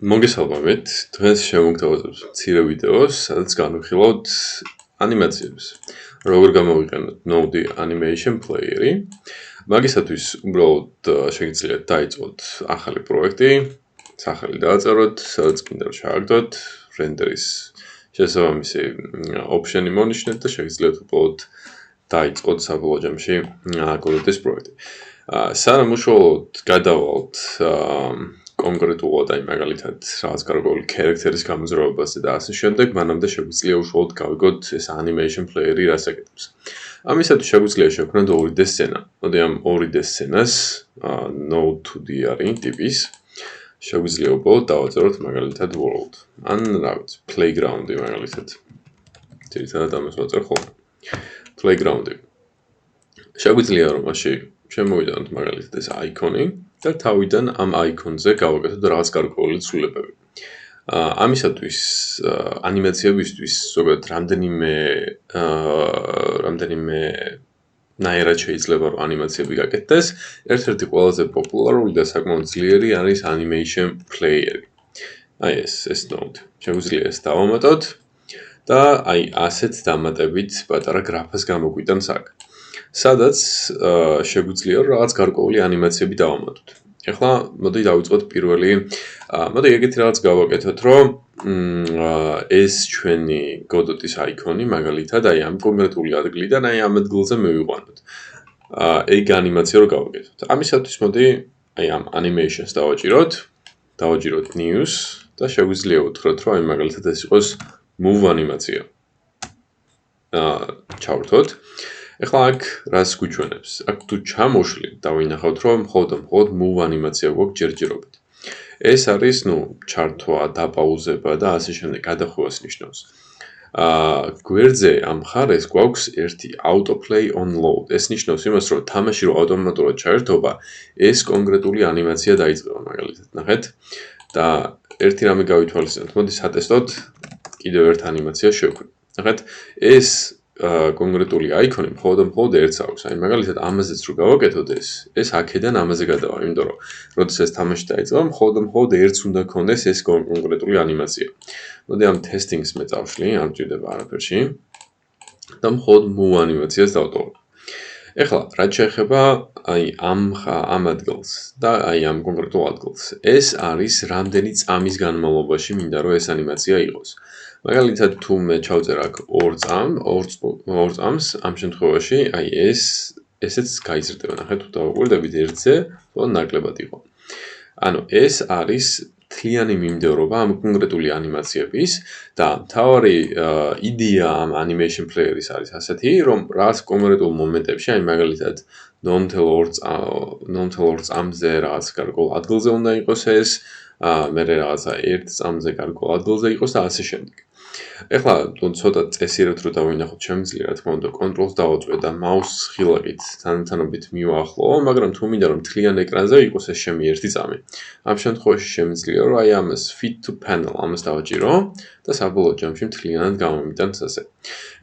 მოგესალმებით, დღეს შევმოგთავაზებთ მცირე ვიდეოს, სადაც განვიხილავთ ანიმაციებს. როგორ გამოვიყენოთ Node Animation Player-ი. მაგისათვის უბრალოდ შეგიძლიათ დაიწყოთ ახალი პროექტი, სახელი დააწეროთ, სადაც კიდევ ჩააგდოთ, რენდერის შესაბამისი ოპშენი მონიშნეთ და შეგიძლიათ უბრალოდ დაიწყოთ საბოლოო ჯამში კოდების პროექტი. სანამ უშუალოდ გადავალთ კონკრეტულად აი მაგალითად რაღაც გარკვეული character-ის გამოძრაობაზე და ასე შემდეგ, მანამდე შეგვიძლია უშუალოდ გავიგოთ ეს animation player-ი რას აკეთებს. ამისათვის შეგვიძლია შევქმნათ 2D სცენა. მოდი ამ 2D სცენას Node2D არის ტიპის. შეგვიძლია უბრალოდ დავაწეროთ მაგალითად world. ან რა ვიცი, playground-ი მაგალითად. ძირითადად ამას ვაწერთ ხოლმე. playground-ი. შეგვიძლია რომ მაშინ შემოვიდანოთ მაგალითად ეს icon-ი და თავიდან ამ icon-ზე გავაკეთოთ რაღაც გარკვეული ცვლილებები. ამისათვის ანიმაციებისთვის ზოგადად რამდენიმე ნაირად შეიძლება რომ ანიმაციები გაკეთდეს. ერთ-ერთი ყველაზე პოპულარული და საკმაოდ ძლიერი არის animation player-ი. აი ეს Node. შეგვიძლია ეს დავამატოთ და აი ასეთ დამატებით პატარა გრაფას გამოგვიტანს აქ. სადაც შეგვიძლია რაღაც გარკვეული ანიმაციები დავამატოთ. ეხლა მოდი დავიწყოთ პირველი, მოდი ეგეთი რაღაც გავაკეთოთ, რომ ეს ჩვენი Godot-ის icon-ი მაგალითად აი ამ კონკრეტული ადგილიდან აი ამ ადგილზე მივიყვანოთ. ეგ ანიმაცია რო გავაკეთოთ. ამისათვის მოდი აი ამ animations დავაჭიროთ news და შეგვიძლია ვუთხროთ, რომ აი მაგალითად ეს იყოს move ანიმაცია. ჩავრთოთ. ეხლა აქ რას გვიჩვენებს? აქ თუ ჩამოშლით დავინახავთ, რომ მხოლოდ move ანიმაცია გვაქვს ჯერჯერობით. ეს არის, ჩართვა, დაპაუზება და ასე შემდეგ გადახვევას ნიშნავს. გვერდზე ამ მხარეს გვაქვს ერთი autoplay on load. ეს ნიშნავს იმას, რომ თამაში რო ავტომატურად ჩაერთობა, ეს კონკრეტული ანიმაცია დაიწყება მაგალითად. ნახეთ და ერთი რამე გავითვალისწინოთ. მოდი სატესტოდ კიდევ ერთ ანიმაციას შევქმნით. ნახეთ, ეს კონკრეტული icon-ი მხოლოდ ერთს აქვს. აი მაგალითად ამაზეც რო გავაკეთოთ ეს აქედან ამაზე გადავა, იმიტომ რომ როდესაც თამაში დაიწყება, მხოლოდ ერთს უნდა ქონდეს ეს კონკრეტული ანიმაცია. მოდი ამ testing-ს მე წავშლი, არ მჭირდება არაფერში. და მხოლოდ move ანიმაციას დავტოვებ. ეხლა რაც შეეხება აი ამ ადგილს და აი ამ კონკრეტულ ადგილს. ეს არის რამდენი წამის განმავლობაში მინდა რომ ეს ანიმაცია იყოს. მაგალითად თუ მე ჩავწერ აქ 2 წამს, ამ შემთხვევაში აი ესეც გაიზრდება. ნახეთ თუ დავუკვირდებით 1-ზე, უფრო ნაკლებად იყო. ანუ ეს არის მთლიანი მიმდევრობა ამ კონკრეტული ანიმაციების და მთავარი იდეა ამ animation player-ის არის ასეთი, რომ რაღაც კონკრეტულ მომენტებში, აი მაგალითად non-tel 2 წამზე რაღაც გარკვეულ ადგილზე უნდა იყოს ეს, მე რაღაცა 1 წამზე გარკვეულ ადგილზე იყოს და ასე შემდეგ. ეხლა თუ ცოტა წესიერად რო დავინახოთ, შემიძლია რა თქმა უნდა control-ს დავაწვე და mouse ხილაკით თანათანობით მივაახლოვო, მაგრამ თუ მინდა რომ მთლიან ეკრანზე იყოს ეს ჩემი 1 წამი. ამ შემთხვევაში შემიძლია რომ აი ამას fit to panel ამას დავაჭირო და საბოლოო ჯამში მთლიანად გამომიტანს ასე.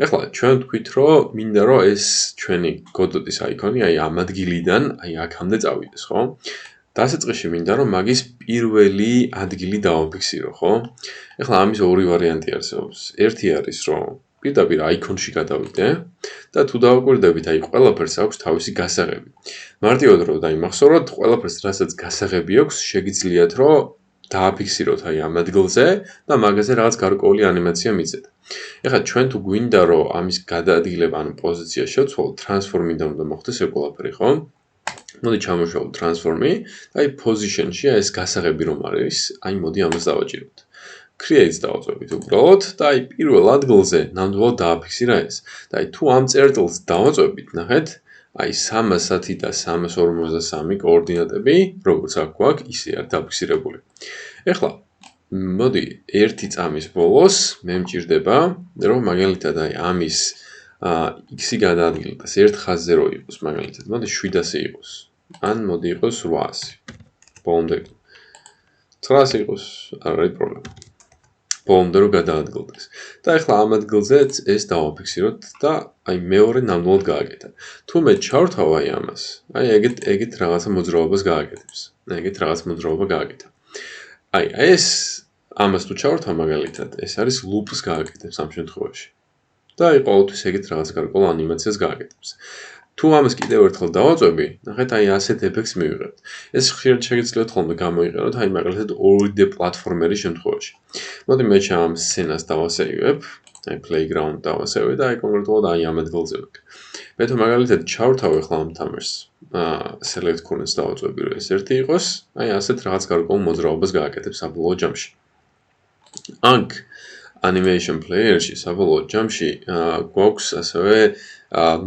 ეხლა ჩვენ ვთქვით რომ მინდა რომ ეს ჩვენი Godot-ის icon-ი აი ამ ადგილიდან აი აქამდე წავიდეს, ხო? დასაწყისში მინდა რომ მაგის პირველი ადგილი დავაფიქსირო, ხო? ეხლა ამის ორი ვარიანტი არსებობს. ერთი არის რომ პირდაპირ icon-ში გადავიდე და თუ დავაკვირდებით, აი ყველაფერს აქვს თავისი გასაღები. მარტივად რომ დაიმახსოვროთ, ყველაფერს რასაც გასაღები აქვს, შეგიძლიათ რომ დააფიქსიროთ აი ამ ადგილზე და მაგაზე რაღაც გარკვეული ანიმაცია მიწეთ. ეხლა ჩვენ თუ გვინდა რომ ამის გადაადგილება ან პოზიცია შევცვალოთ, transform-იდან უნდა მოხდეს ეს ყველაფერი, ხო? მოდი ჩამოშალოთ transform-ი და აი position-ში ეს გასაღები რომ არის, აი მოდი ამას დავაჭიროთ. create-ს დავაწვევით უბრალოდ და აი პირველ ადგილზე ნამდვილად დააფიქსირა ეს. და აი თუ ამ წერტილს დავაწვევით, ნახეთ, აი 310 და 353 კოორდინატები, როგორც აქ გვაქვს, ისე არის დაფიქსირებული. ეხლა მოდი 1 წამის ბოლოს მე მჭირდება რომ მაგალითად აი ამის x-ი გადაადგილდეს 1 ხაზზე რო იყოს, მაგალითად, მოდი 700 იყოს. ან მოდი იყოს 800. ბოლომდე 900 იყოს, არ არის პრობლემა. ბოლომდე რო გადაადგილდეს. და ეხლა ამ ადგილზეც ეს დავაფიქსიროთ და აი მეორე ნამდვილად გააკეთა. თუ მე ჩავრთავ აი ამას, აი ეგეთ რაღაცა მოძრაობას გააკეთებს. ეგეთ რაღაც მოძრაობა გააკეთა. აი, ეს ამას თუ ჩავართავ მაგალითად, ეს არის loop-ს გააკეთებს ამ შემთხვევაში. და აი ყოველთვის ეგეთ რაღაც გარკვეულ ანიმაციას გააკეთებს. თუ ამას კიდევ ერთხელ დავაწვევი, ნახეთ აი ასეთ ეფექტს მივიღებთ. ეს ხშირად შეგიძლიათ ხოლმე გამოიყენოთ აი მაგალითად 2D პლატფორმერის შემთხვევაში. მოდი მე ამ სცენას დავასეივებ, აი playground დავასევე და აი კონკრეტულად აი ამ ადგილზე ვიქ. მე თუ მაგალითად ჩავრთავ ახლა ამ თამაშს, select coordinates დავაწვევი რომ ეს ერთი იყოს, აი ასეთ რაღაც გარკვეულ მოძრაობას გააკეთებს საბოლოო ჯამში. აქ animation player-ში საბოლოო ჯამში გვაქვს ასევე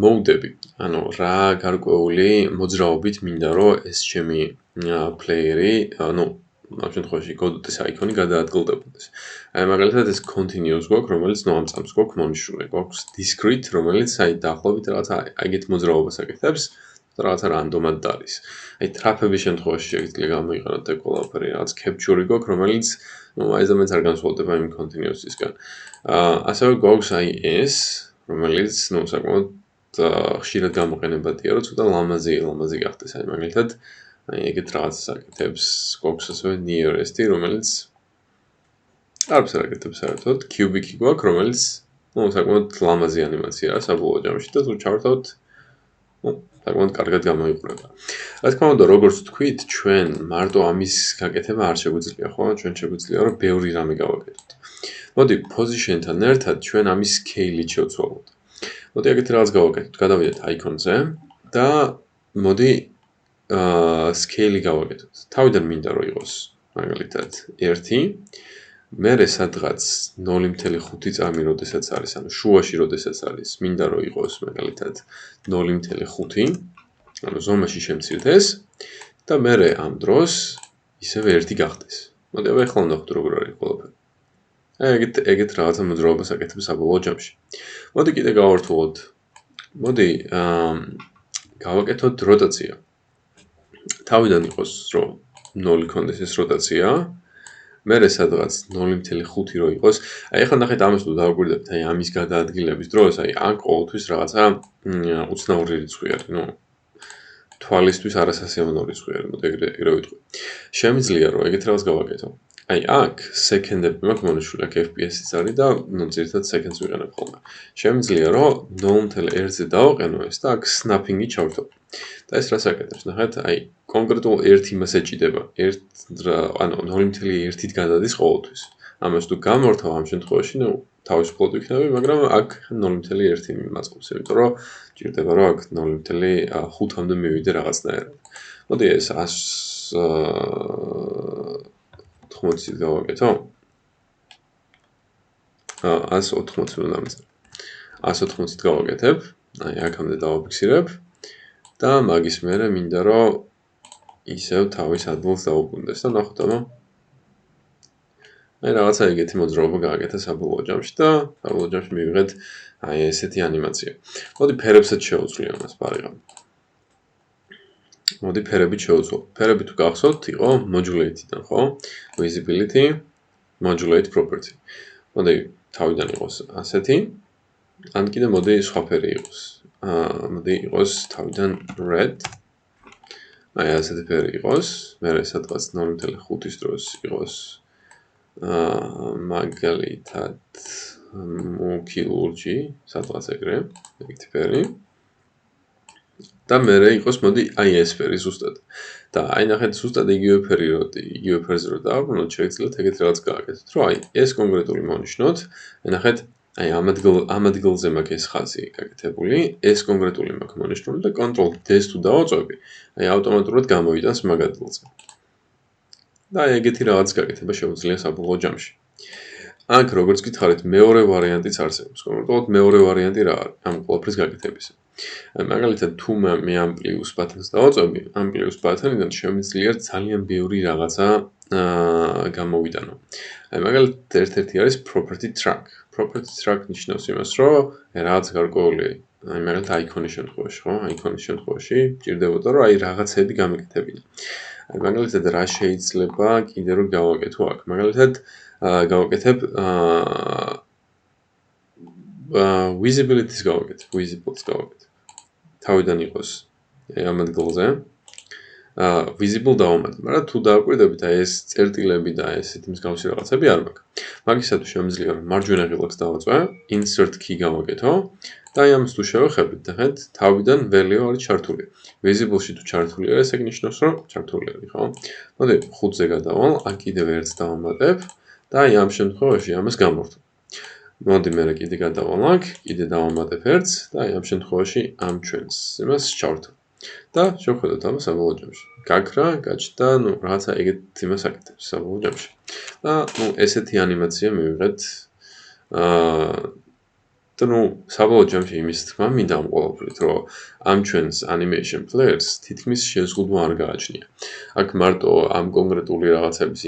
mode-ები, ანუ რა გარკვეული მოძრაობით მინდა რომ ეს ჩემი player-ი, ну, ამ შემთხვევაში Godot-ის აიკონი გადაადგილდებოდეს. აი მაგალითად ეს continuous გვაქვს, რომელიც ამ წამს გვაქვს მონიშნული, გვაქვს discrete, რომელიც აი დაახლოებით რაღაცა ეგეთ მოძრაობას აკეთებს, რაღაცა რანდომად დაარის. აი ტრაფების შემთხვევაში შეიძლება გამოიყენოთ ეგ ყველაფერი, რაღაც capture-ი გვაქვს, რომელიც აი ზამენც არ განსხვავდება იმ continuous-ისგან. ასევე გვაქვს აი ეს, რომელიც, ну, საკმაოდ ხშირად გამოყენებადია, რომ ცოტა ლამაზი გახდეს. აი მაგალითად, აი ეგეთ რაღაცას აკეთებს, გვაქვს ასევე nearest-ი, რომელიც არც არ აკეთებს საერთოდ, cubic-ი გვაქვს, რომელიც, ну, საკმაოდ ლამაზი ანიმაციაა საბოლოო ჯამში და თუ ჩავართავთ, ну, საკმაოდ კარგად გამოიყურება. რა თქმა უნდა, როგორც თქვით, ჩვენ მარტო ამის გაკეთება არ შეგვიძლია, ხო? ჩვენ შეგვიძლია რომ ბევრი რამე გავაკეთოთ. მოდი position-თან ერთად ჩვენ ამის scale-ით შევცვალოთ. მოდი ეგეთი რაღაც გავაკეთოთ. გადავიდეთ icon-ზე და მოდი scale-ი გავაკეთოთ. თავიდან მინდა რომ იყოს მაგალითად 1, მერე სადღაც 0.5 წამი როდესაც არის, ანუ შუაში როდესაც არის, მინდა რომ იყოს მაგალითად 0.5, ანუ ზომაში შემცირდეს და მერე ამ დროს ისევ 1 გახდეს. მოდი ახლა ვნახოთ როგორ არის ყველაფერი. ეგეთ რაღაცა მოძრაობას აკეთებს საბოლოო ჯამში. მოდი კიდე გავართულოთ. მოდი გავაკეთოთ როტაცია. თავიდან იყოს რომ 0 კონდეს ეს როტაცია. მერე სადღაც 0.5 რო იყოს. აი ახლა ნახეთ ამას თუ დავაკვირდებთ, აი ამის გადაადგილების დროს, აი აქ ყოველთვის რაღაცა უცნაური რიცხვი არის, ну, თვალისთვის არასასიამოვნო რიცხვი არის, მოდი ეგრე ვიტყვი. შემიძლია რომ ეგეთ რაღაც გავაკეთო. აი აქ სეკენდები მაქვს მონიშნული, აქ FPS-იც არის და ну, ზირთად სეკენდს ვიყენებ ხოლმე. შემიძლია რომ 0.1-ზე დავაყენო ეს და აქ snapping-ი ჩავრთო. და ეს რას აკეთებს? ნახეთ, აი კონკრეტულ 1 იმას ეჭიდება. ანუ 0.1-ით გადადის ყოველთვის. ამას თუ გამორთავ ამ შემთხვევაში, ну, თავისუფლად ვიქნები, მაგრამ აქ 0.1 მიმაწყობს, იმიტომ რომ ჭირდება რომ აქ 0.5-მდე მივიდე რაღაცნაირად. მოდი ეს 180-ით გავაკეთო. 180 უნდა დამწერო. 180-ით გავაკეთებ. აი აქამდე დავაფიქსირებ. და მაგის მერე მინდა რომ ისევ თავის ადგილს დაუბრუნდეს და ნახოთ აბა. აი რაღაცა ეგეთი მოძრაობა გააკეთა საბოლოო ჯამში და საბოლოო ჯამში მივიღეთ აი ესეთი ანიმაცია. მოდი ფერებსაც შევუძლი ამას პარიღამ. მოდი ფერებით შევუძვალ. ფერები თუ გახსოვთ, იყო modulate-დან, ხო? Visibility, modulate property. მოდი თავიდან იყოს ასეთი. ან კიდე მოდი სხვა ფერი იყოს. მოდი იყოს თავიდან red. აი ასეთი ფერი იყოს. მერე სადღაც 0.5-ის დროს იყოს მაგალითად მუქი ლურჯი, სადღაც ეგრე, ეგეთი ფერი. და მერე იყოს მოდი აი ეს ფერი ზუსტად. და აი ნახეთ ზუსტად იგივე ფერზე რო დავაბრუნოთ, შეგიძლიათ ეგეთ რაღაც გააკეთოთ, რომ აი ეს კონკრეტული მონიშნოთ, ნახეთ აი ამ ადგილზე მაქვს ეს ხაზი გაკეთებული, ეს კონკრეტული მაქვს მონიშნული და Ctrl+D-ს თუ დავაწვევი, აი ავტომატურად გამოვიდას მაგ ადგილზე. და აი ეგეთი რაღაც გაკეთება შეუძლია საბოლოო ჯამში. აქ როგორც გითხარით, მეორე ვარიანტიც არსებობს. კონკრეტულად მეორე ვარიანტი რა არის ამ ყველაფრის გაკეთებისა. მაგალითად თუ მე ამ პლუს ბატონს დავაწვევი, ამ პლუს ბატონიდან შემიძლია ძალიან ბევრი რაღაცა გამოვიდანო. აი მაგალითად ერთ-ერთი არის property track. Property track ნიშნავს იმას, რომ რაღაც გარკვეული აი მაგალითად აიკონის შემთხვევაში, ხო? აიკონის შემთხვევაში ჭირდებოდა რომ აი რაღაცები გამეკეთებინა. აი მაგალითად რა შეიძლება კიდე რომ გავაკეთო აქ. მაგალითად გავაკეთებ visibility-ს გავაკეთებ, visible-ს გავაკეთებ. თავიდან იყოს ამ ადგილზე. visible დავამატებ, მაგრამ თუ დააკვირდებით, აი ეს წერტილები და ესეთი მსგავსი რაღაცები არ მაქვს. მაგისათვის შემიძლია რომ მარჯვენა ღილაკს დავაწვე, insert key გავაკეთო და აი ამას თუ შევეხებით, ნახეთ, თავიდან value არის ჩართული. visible-ში თუ ჩართული არის, ეგ ნიშნავს, რომ ჩართული არის, ხო? მოდი 5-ზე გადავალ, აქ კიდევ ერთს დავამატებ და აი ამ შემთხვევაში ამას გამორთო. მოდი მე კიდე გადავალ აქ, კიდე დავამატებ ერთს და აი ამ შემთხვევაში ამ ჩვენს იმას ჩავრთო. და შევხედოთ ამას საბოლოო ჯამში. გაქრა, გაჩნდა, რაღაცა ეგეთ იმას აკეთებს საბოლოო ჯამში. და ესეთი ანიმაცია მივიღეთ. და საბოლოო ჯამში იმის თქმა მინდა ამ ყოველფრით, რომ ამ ჩვენს animation players თითქმის შეზღუდვა არ გააჩნია. აქ მარტო ამ კონკრეტული რაღაცების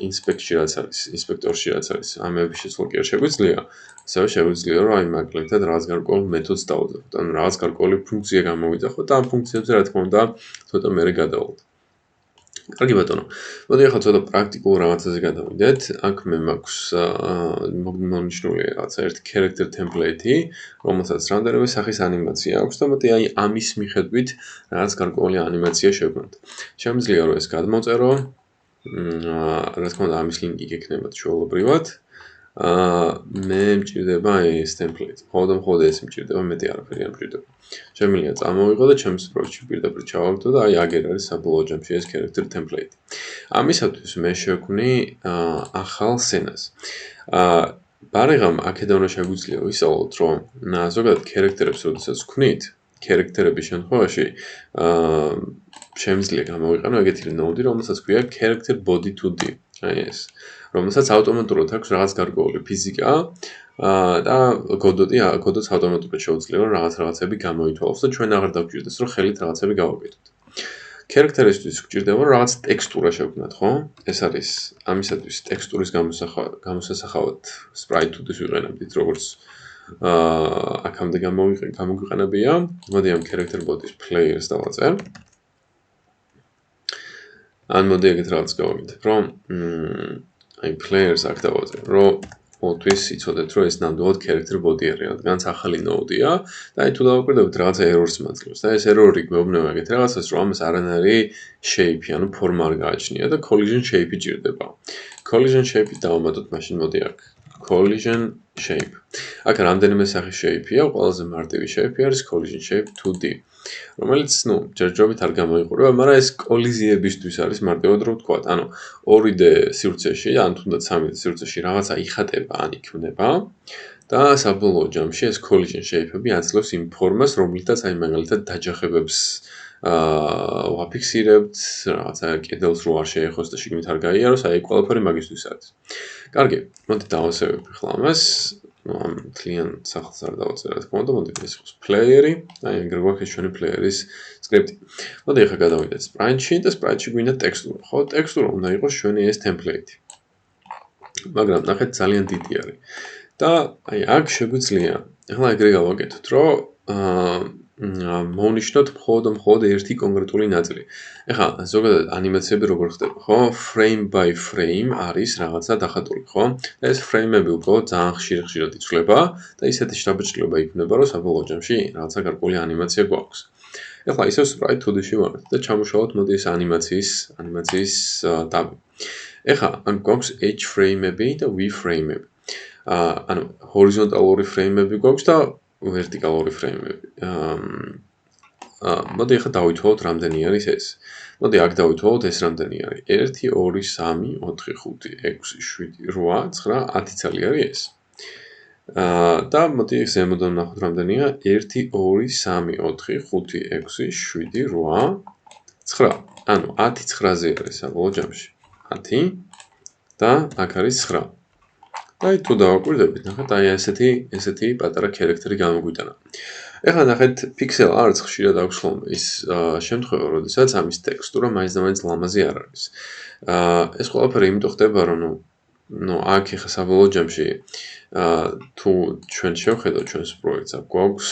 ინსპექტში რაც არის, ინსპექტორში რაც არის, ამების შეცვლა კი არ შეგვიძლია. ასევე შეგვიძლია რომ აი მაგალითად რაღაც გარკვეულ მეთოდს დავუძახოთ, ანუ რაღაც გარკვეული ფუნქცია გამოვიძახოთ და ამ ფუნქციებზე რა თქმა უნდა ცოტა მერე გადავალთ. კარგი ბატონო, მოდი ახლა ცოტა პრაქტიკულ რაღაცაზე გადავიდეთ. აქ მე მაქვს მონიშნული რაღაცა ერთი character template-ი, რომელსაც რამდენიმე სახის ანიმაცია აქვს და მოდი აი ამის მიხედვით რაღაც გარკვეული ანიმაცია შევქმნათ. შემიძლია რომ ეს გადმოწერო, რა თქმა უნდა ამის ლინკი გექნება ჩვეულებრივად. მე მჭირდება ეს template. მხოლოდ ეს მჭირდება, მეტი არაფერი არ მჭირდება. შემიძლია წამოვიღო და ჩემს პროექტში პირდაპირ ჩავაგდო და აი აგერ არის საბოლოო ჯამში ეს character template. ამისათვის მე შევქმნი ახალ სცენას. ბარიღამ აქედან უნდა შეგვიძლია ვისაუბროთ, რომ ზოგადად character-ებს როდესაც ვქმნით, character-ების შემთხვევაში შემიძლია გამოვიყენო ეგეთი node, რომელსაც ქვია character body 2D. აი ეს, რომელსაც ავტომატურად აქვს რაღაც გარკვეული ფიზიკა და კოდოც ავტომატურად შეუძლია რომ რაღაცები გამოითვალოს და ჩვენ აღარ დავგვიჭირდეს რომ ხელით რაღაცები გავაკეთოთ. Character-ისთვის გვჭირდება რომ რაღაც ტექსტურა შევქმნათ, ხო? ეს არის ამისათვის ტექსტურის გამოსასახავად sprite 2D-ს ვიყენებდით, როგორც აქამდე გამოგვიყენებია. მოდი ამ character body-s players დავაწერ. ან მოდი ეგეთ რაღაც გავაკეთებ, რომ აი players აქ დავაწერ, რომ მოთვის იცოდეთ, რომ ეს ნამდვილად character body არის, რადგანაც ახალი node-ია და აი თუ დავაკვირდებით რაღაცა error-ს მაძლევს და ეს error-ი გვეუბნება ეგეთ რაღაცას, რომ ამას არანაირი shape-ი, ანუ ფორმა არ გააჩნია და collision shape-ი ჭირდება. collision shape-ი დავამატოთ მაშინ მოდი აქ. collision shape. აქ რამდენიმე სახის shape-ია, ყველაზე მარტივი shape-ი არის collision shape 2D. რომელიც, ჯერჯერობით არ გამოიყურება, მაგრამ ეს კოლიზიებისთვის არის მარტივად რომ ვთქვათ. ანუ 2D სივრცეში, ან თუნდაც 3D სივრცეში რაღაცა იხატება, ან იქნება და საბოლოო ჯამში ეს collision shape-ები აძლევს იმ ფორმას, რომლითაც აი მაგალითად დაჯახებებს ვაფიქსირებთ, რაღაცა კედელს რო არ შეეხოს და შიგნით არ გაიაროს, აი ყველაფერი მაგისთვის არის. კარგი, მოდი დავასევებ ახლა ამას. ამ client სახელს არ დავაწერე, რა თქმა უნდა, მოდი ეს იყოს player-ი, აი ეგრე გვაქვს ჩვენი player-ის script-ი. მოდი ახლა გადავიდეთ sprite-ში და sprite-ში გვინდა ტექსტურა, ხო? ტექსტურა უნდა იყოს ჩვენი ეს template-ი. მაგრამ ნახეთ ძალიან დიდი არის. და აი აქ შეგვიძლია ახლა ეგრე გავაკეთოთ, რომ მოვნიშნოთ მხოლოდ ერთი კონკრეტული ნაწილი. ეხლა ზოგადად ანიმაციები როგორ ხდება, ხო? Frame by frame არის რაღაცა დახატული, ხო? და ეს frame-ები უბრალოდ ძალიან ხშირად იცვლება და ისეთი შთაბეჭდილება იქნება, რომ საბოლოო ჯამში რაღაცა გარკვეული ანიმაცია გვაქვს. ეხლა ისევ sprite 2D-ში ვართ და ჩამოშალოთ მოდი ეს ანიმაციის ტაბი. ეხლა ან გვაქვს H frame-ები და V frame-ები. ანუ ჰორიზონტალური ფრეიმები გვაქვს და ვერტიკალური ფრეიმები. მოდი ახლა დავითვალოთ რამდენი არის ეს. მოდი აქ დავითვალოთ ეს რამდენი არის. 1 2 3 4 5 6 7 8 9 10 წელი არის ეს. და მოდი ზემოდან ნახოთ რამდენია 1 2 3 4 5 6 7 8 9. ანუ 10 9-ზე არის საბოლოო ჯამში. 10 და აქ არის 9. აი თუ დავაკვირდებით, ნახეთ, აი ესეთი პატარა character-ი გამოგვიტანა. ეხლა ნახეთ, pixel arts ხშირად აქვს ხოლმე ის შემთხვევა, როდესაც ამის ტექსტურა მაინც ლამაზი არ არის. ეს ყველაფერი იმიტომ ხდება, რომ აქ ეხლა საბოლოო ჯამში თუ ჩვენ შევხედოთ ჩვენს პროექტს, აქ გვაქვს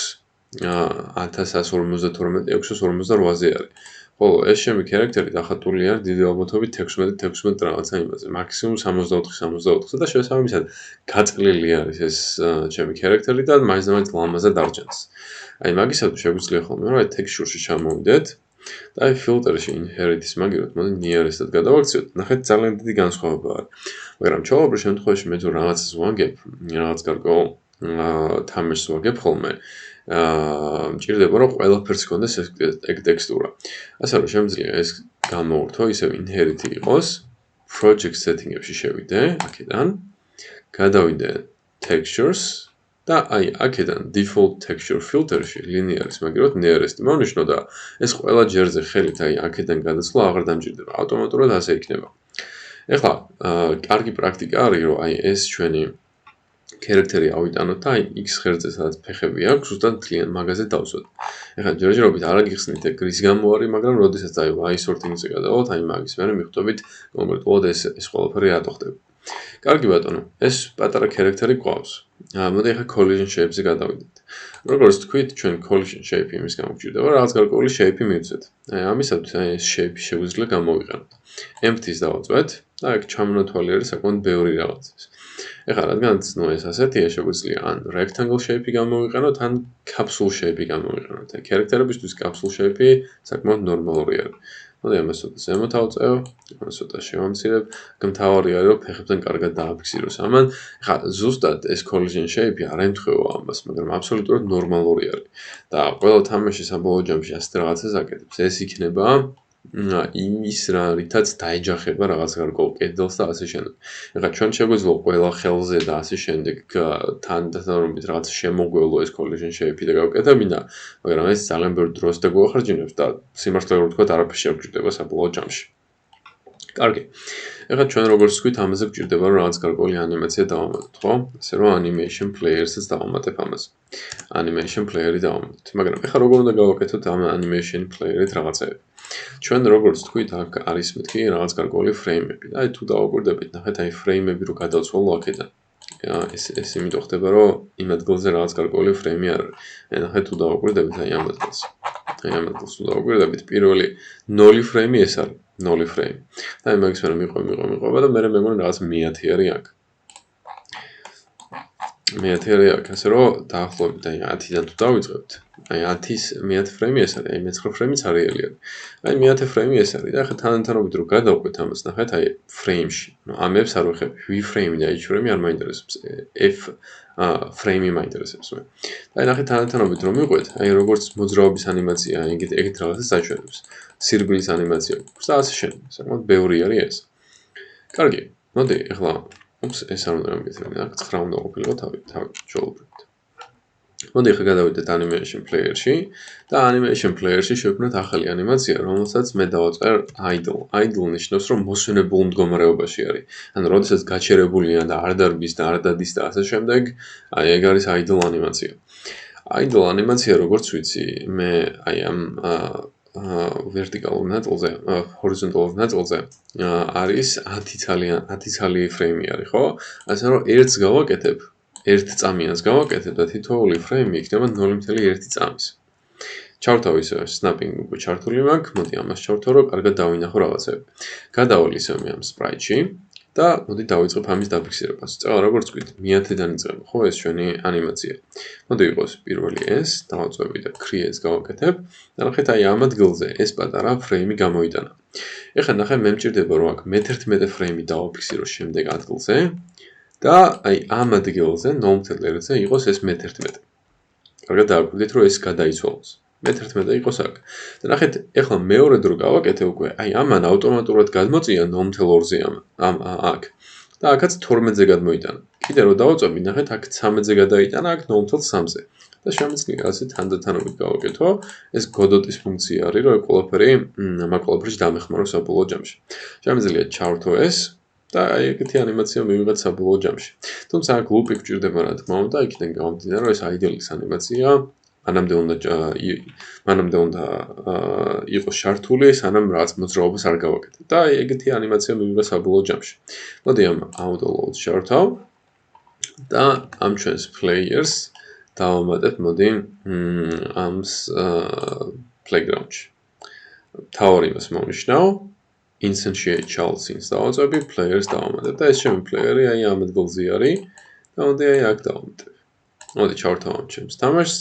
1152 648-ზე არის. ხოლო ეს ჩემი character-ი დახატული არის დიდი ალბათობით 16 რაღაცა იმაზე, მაქსიმუმ 64-ზე და შესაბამისად გაწლილი არის ეს ჩემი character-ი და მაინც ლამაზად არ ჭანს. აი მაგისათვის შეგვიძლია ხოლმე რომ აი text-ში ჩამოვიდეთ და აი ფილტრში inherit-ის მაგიროთ, მოდი nearest-ად გადავაქციოთ. ნახეთ, ძალიან დიდი განსხვავება არის. მაგრამ ჩვეულებრივ შემთხვევაში მე თუ რაღაცას ვაგებ, რაღაც გარკვეულ თამაშს ვაგებ ხოლმე, მჭირდება რომ ყველაფერს ჰქონდეს ეგ ტექსტურა. ასე რომ შემიძლია ეს გამოვართო, ისევ inherit-ი იყოს, project setting-ებში შევიდე, აქედან გადავიდე textures და აი აქედან default texture filter-ში linear-ის მაგიროთ nearest მოვნიშნო და ეს ყველა ჯერზე ხელით აი აქედან გადასვლა აღარ დამჭირდება, ავტომატურად ასე იქნება. ეხლა კარგი პრაქტიკა არის რომ აი ეს ჩვენი ქერაქტერი ავიტანოთ და აი X ხერხზე სადაც ფეხები აქვს, ზუსტად ძალიან მაგაზე დავსვათ. ეხლა ჯერჯერობით არ აგიხსნით ეგ რის გამო არის, მაგრამ როდესაც აი Y sorting-ზე გადავალთ, აი მაგის მერე მიხვდებით კონკრეტულად ეს ყველაფერი რატო ხდება. კარგი ბატონო, ეს პატარა ქერაქტერი გვყავს. მოდი ახლა collision shape-ზე გადავიდეთ. როგორც თქვით, ჩვენ collision shape იმის გამო გვჭირდება, რაღაც გარკვეული shape-ი მივცეთ. აი ამისათვის აი ეს shape შეგვიძლია გამოვიყენოთ. Empty-ს დავაწვეთ და აქ ჩამონათვალი არის საკმაოდ ბევრი რაღაცის. ეხლა რადგანაც ეს ასეთია, შეგვიძლია ან rectangle shape-ი გამოვიყენოთ, ან capsule shape-ი გამოვიყენოთ. აი ქერაქტერებისთვის capsule shape-ი საკმაოდ ნორმალური არის. მოდი ამას ცოტა ზემოთ ავწევ, ამას ცოტა შევამცირებ, მთავარი არის რომ ფეხებთან კარგად დააფიქსიროს. ამან ხა ზუსტად ეს collision shape-ი არ ემთხვევა ამას, მაგრამ აბსოლუტურად ნორმალური არის. და ყველა თამაში საბოლოო ჯამში ასეთ რაღაცას აკეთებს. ეს იქნება იმის რითაც დაეჯახება რაღაც გარკვეულ კედელს და ასე შემდეგ. ეხლა ჩვენ შეგვიძლია ყველა ხელზე და ასე შემდეგ თანადროებით რაღაც შემოგვევლო ეს collision shape-ი და გავკეთებინა, მაგრამ ეს ძალიან ბევრ დროს და გვახარჯინებს და სიმართლე რომ ვთქვათ, არაფერს არ გვჭირდება საბოლოო ჯამში. კარგი. ეხლა ჩვენ როგორც ვთქვით, ამაზე გვჭირდება რომ რაღაც გარკვეული ანიმაცია დავამატოთ, ხო? ასე რომ animation player-ს დავამატებ ამას. animation player-ი დავამატოთ. მაგრამ ეხლა როგორ უნდა გავაკეთოთ ამ animation player-ით რაღაცები? ჩვენ როგორც თქვით, აქ არის მეთქი რაღაც გარკვეული ფრეიმები და აი თუ დავაკვირდებით, ნახეთ აი ფრეიმები რო გადავცვალო აქედან. ეს იმიტომ ხდება, რომ იმ ადგილზე რაღაც გარკვეული ფრეიმი არ არის. აი ნახეთ თუ დავაკვირდებით აი ამ ადგილს. აი ამ ადგილს თუ დავაკვირდებით, პირველი 0 ფრეიმი ეს არის, 0 ფრეიმი. და აი მაგის მერე მიყვება და მე მეგონი რაღაც მეათე არის აქ. მეათე არის აქ, ასე რომ დაახლოებით აი 10-დან თუ დავიწყებთ, აი 10-ის მეათე ფრეიმი ეს არის, აი მე-9 ფრეიმიც არიელი არის. აი მეათე ფრეიმი ეს არის და ახლა თანადროებით რო გადავყვეთ ამას, ნახეთ აი ფრეიმში. ამებს არ ვიხებ, V ფრეიმი და H ფრეიმი არ მაინტერესებს. F ფრეიმი მაინტერესებს მე. და აი ნახეთ თანადროებით რომ მიყვეთ, აი როგორც მოძრაობის ანიმაცია, ეგეთ რაღაცას აჩვენებს. სირბილის ანიმაცია და ასე შემდეგ. საკმაოდ ბევრი არის ეს. კარგი, მოდი ახლა ეს არ უნდა მიგეცემ, აქ 9 უნდა ყოფილიყო თავი ჩვეულებრივად. მოდი ახლა გადავიდეთ animation player-ში და animation player-ში შევქმნათ ახალი ანიმაცია, რომელსაც მე დავაწყერ idle. Idle ნიშნავს, რომ მოსვენებულ მდგომარეობაში არის. ანუ როდესაც გაჩერებულია და არ დარბის და არ დადის და ასე შემდეგ, აი ეგ არის idle ანიმაცია. idle ანიმაცია როგორც ვიცი, მე აი ამ vertical ნაწილზე, horizontal ნაწილზე არის 10 ცალი ფრეიმი არის, ხო? ასე რომ ერთს გავაკეთებ, ერთ წამიანს გავაკეთებ და თითოეული ფრეიმი იქნება 0.1 წამის. ჩავთავ ისე snapping უკვე ჩართული მაქვს, მოდი ამას ჩავთავ, რომ კარგად დავინახო რაღაცები. გადავალ ისე მე ამ sprite-ში და მოდი დავიწყებ ამის დაფიქსირებას. წავალ როგორც ვთქვით, მეათედან იწყება, ხო, ეს ჩვენი ანიმაცია. მოდი იყოს პირველი ეს, დავაწვევი და create-ს გავაკეთებ და ნახეთ აი ამ ადგილზე ეს პატარა ფრეიმი გამოიტანა. ეხლა ნახე მე მჭირდება რომ აქ მე-11 ფრეიმი დავაფიქსირო შემდეგ ადგილზე და აი ამ ადგილზე 0.1-ზე იყოს ეს მე-11. კარგად დააკვირდით რომ ეს გადაიცვალოს. მე-11 იყოს აქ. და ნახეთ, ეხლა მეორედ რო გავაკეთე უკვე, აი ამან ავტომატურად გადმოწია 0.2-ზე აქ. და აქაც 12-ზე გადმოიტანა. კიდე რო დავაწვევი, ნახეთ, აქ 13-ზე გადაიტანა, აქ 0.3-ზე. და შემიძლია ასე თანდათანობით გავაკეთო. ეს Godot-ის ფუნქცია არის, რომ ყველაფერი მაგ ყველაფერში დამეხმარო საბოლოო ჯამში. შემიძლია ჩავრთო ეს და აი ეგეთი ანიმაცია მივიღეთ საბოლოო ჯამში. თუმცა აქ loop-ი გვჭირდება რა თქმა უნდა, იქიდან გამომდინარე, რომ ეს idle-ის ანიმაცია მანამდე უნდა იყოს შართული, სანამ რაღაც მოძრაობას არ გავაკეთებ. და აი ეგეთი ანიმაცია მივიღე საბოლოო ჯამში. მოდი ამ auto-load-ს ჩავრთავ და ამ ჩვენს players დავამატებ, მოდი ამს playground-ში. თავი იმას მოვნიშნავ, instantiate child scenes დავაწვევი, players დავამატებ და ეს ჩემი playeri აი ამ ადგილზე არის და მოდი აი აქ დავამატებ. მოდი ჩავრთავ ამ ჩემს თამაშს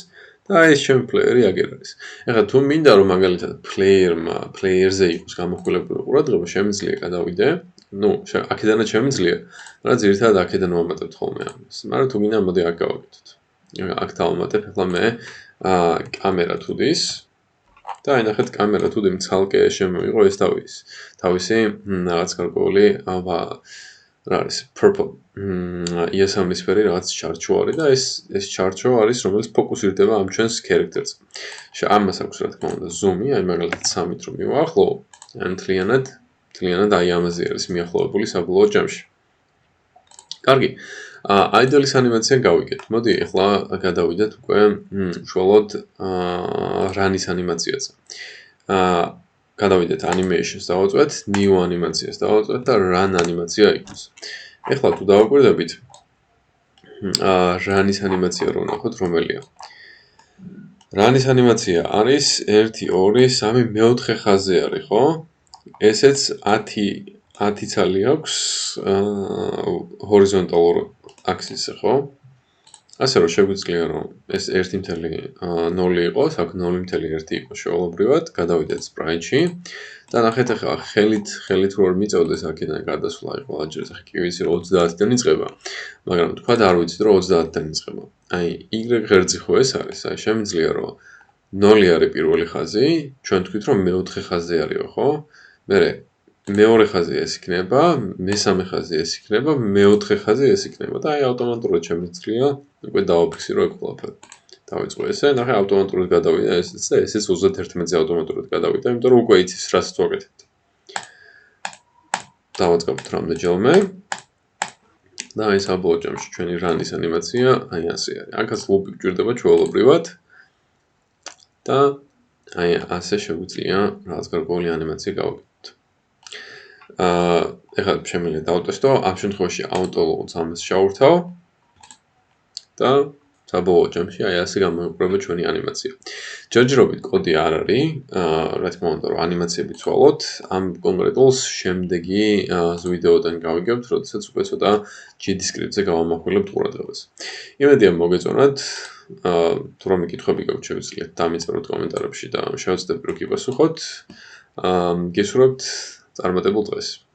და ეს ჩემი პლეიერი აგერ არის. ეხლა თუ მინდა რომ მაგალითად პლეიერზე იყოს გამოხვილებული ყურადღება, შემიძლია გადავიდე, აქედანაც შემიძლია, მაგრამ ძირითადად აქედან ვამატებ ხოლმე ამას. მაგრამ თუ მინდა მოდი აქ გავაკეთოთ. აქ დავამატებ, ეხლა მე კამერა თუდის და აი ნახეთ კამერა თუდიმ ცალკე შემოიღო ეს თავისი რაღაც გარკვეული რა არის purple იასამნისფერი რაღაც ჩარჩო არის და ეს ჩარჩო არის რომელიც ფოკუსირდება ამ ჩვენს character-ზე. ამას აქვს რა თქმა უნდა zoom-ი, აი მაგალითად 3-ით რომ მივაახლოვო, ან მთლიანად აი ამაზე არის მიახლოვებული საბოლოო ჯამში. კარგი. აიდოლის ანიმაცია გავიგეთ. მოდი ახლა გადავიდეთ უკვე უშუალოდ რანის ანიმაციაზე. გადავიდეთ animations დავაწვეთ, new animations დავაწვეთ და run ანიმაცია იქნას. ეხლა თუ დავაკვირდებით რანის ანიმაცია რო ნახოთ რომელია. რანის ანიმაცია არის 1 2 3 4 ხაზი არის, ხო? ესეც 10 ცალი აქვს ჰორიზონტალურ აქსისზე, ხო? ასე რომ შეგვიძლია რომ ეს 1.0 იყოს, აქ 0.1 იყოს შეულებრივად, გადავიდეთ sprite-ში და ნახეთ ახლა ხელით რო არ მიწევდეს აქედან გადასვლა, აი ყველაჯერ ახლა კი ვიცი რომ 30-დან იწყება, მაგრამ თქვა და არ ვიცი რომ 30-დან იწყება. აი y ღერძი ხო ეს არის, აი შემიძლია რომ 0 არის პირველი ხაზი, ჩვენ თქვით რომ მეოთხე ხაზი არისო, ხო? მერე მეორე ხაზი ეს იქნება, მესამე ხაზი ეს იქნება, მეოთხე ხაზი ეს იქნება და აი ავტომატურად შემიძლია უკვე დავაფიქსირო ეგ ყველაფერი. დავიწყო ესე, ნახე ავტომატურად გადავიდა ესეც და ესეც 31-ზე ავტომატურად გადავიდა, იმიტომ რომ უკვე იცის რასაც ვაკეთებთ. დავაწყებთ რამდენჯერმე და აი საბოლოო ჯამში ჩვენი რანის ანიმაცია აი ასე არის. აქაც ლუპი გვჭირდება ჩვეულებრივად და აი ასე შეგვიძლია რაღაც გარკვეული ანიმაცია გავაკეთოთ. ეხლა შემიძლია დავტესტო, ამ შემთხვევაში auto-loads ამას შევურთავ და საბოლოო ჯამში აი ასე გამოიყურება ჩვენი ანიმაცია. ჯერჯერობით კოდი არ არის, რა თქმა უნდა, რომ ანიმაციები ცვალოთ, ამ კონკრეტულს შემდეგი ვიდეოდან გავიგებთ, როდესაც უკვე ცოტა GDScript-ზე გავამახვილებთ ყურადღებას. იმედია მოგეწონათ, თუ რამე კითხვები გაქვთ შევიძლიათ დამიწეროთ კომენტარებში და შევეცდები რომ გიპასუხოთ. გისურვებთ წარმატებულ დღეს.